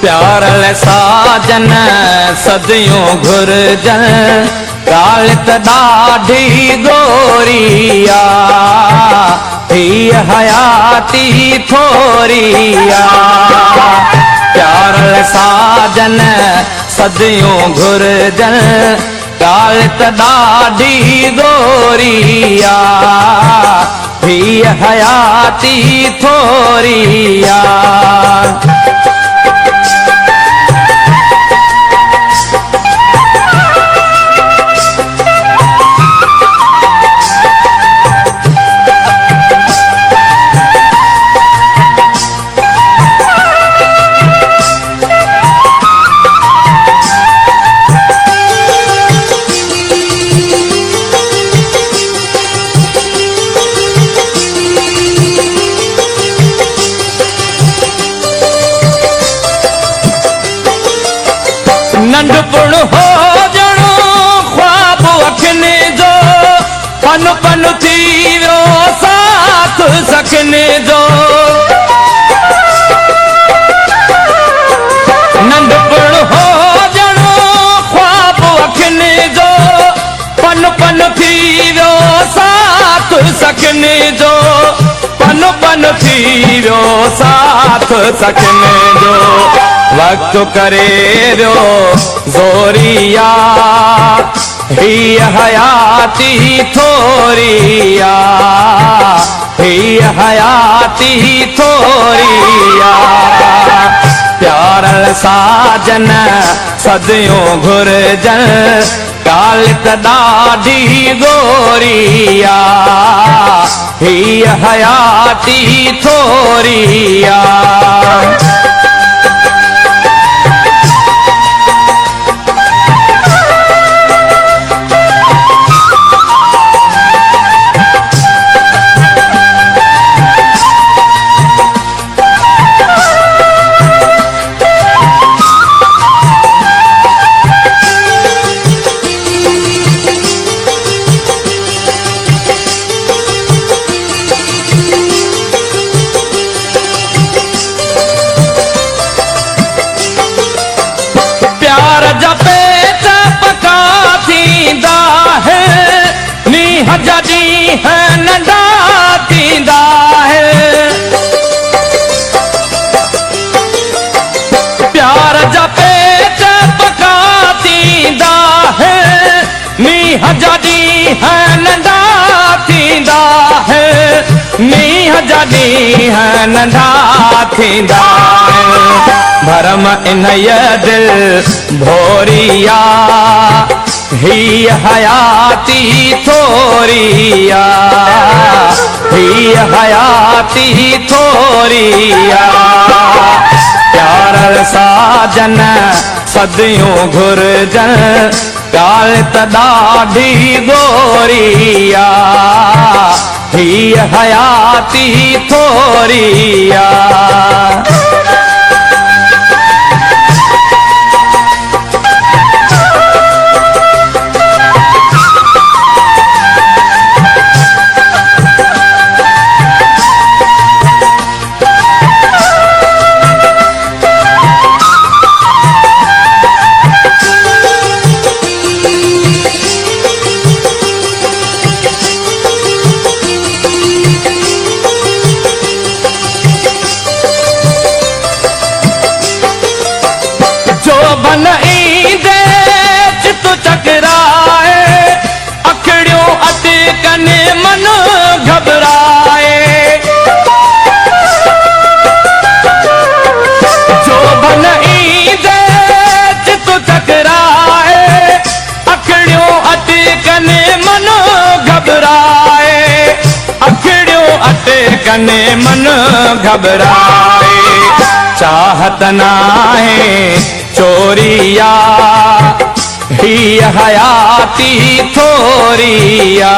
Parallel साजन सदियों घुरजन गालित ॾाढी गोरिया ही हयाती थोरिया। प्यारल साजन सदियों घुरजन गालित ॾाढी गोरिया ही हयाती थोरिया। नंढपुण हो जणो ख्वाब अखिने जो पन पन थी वियो साथ सखने जो। नंढपुण हो जणो ख्वाब अखिने जो पन पन थी वियो साथ सखने जो। पन पन थी वियो साथ सखने जो। वक्त करे रो जोरिया ही हयाती थोरिया ही हयाती थोरिया। प्यारल साजन सदियों घुरजन गालित ॾाढी गोरिया ही हयाती थोरिया। जॾी है नंढा थींदा है प्यार जा पेट पका थींदा है। मींह जॾी है नंढा थींदा है मींह जॾी है नंढा थींदा है। भरम इन दिल भोरिया ही हयाती थोरिया ही हयाती थोरिया। प्यारल साजन सदियों घुरजन गालित ॾाढी गोरिया ही हयाती थोरिया। बन ईंदे चित चकराए अखड़ियों अटकने मन घबराए। जो बन ईंदे चित चकराए अखड़ियों अटकने मन घबराए। अखड़ियों अटकने मन घबराए। चाहत नाहे चोरिया ही हयाती थोरिया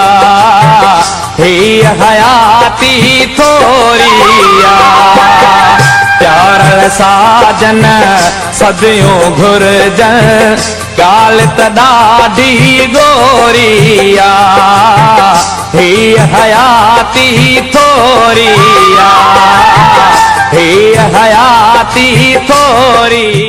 ही हयाती थोरिया। प्यारल साजन सदियों घुरजन गालित ॾाढी गोरिया ही हयाती थोरिया ही हयाती थी थोरी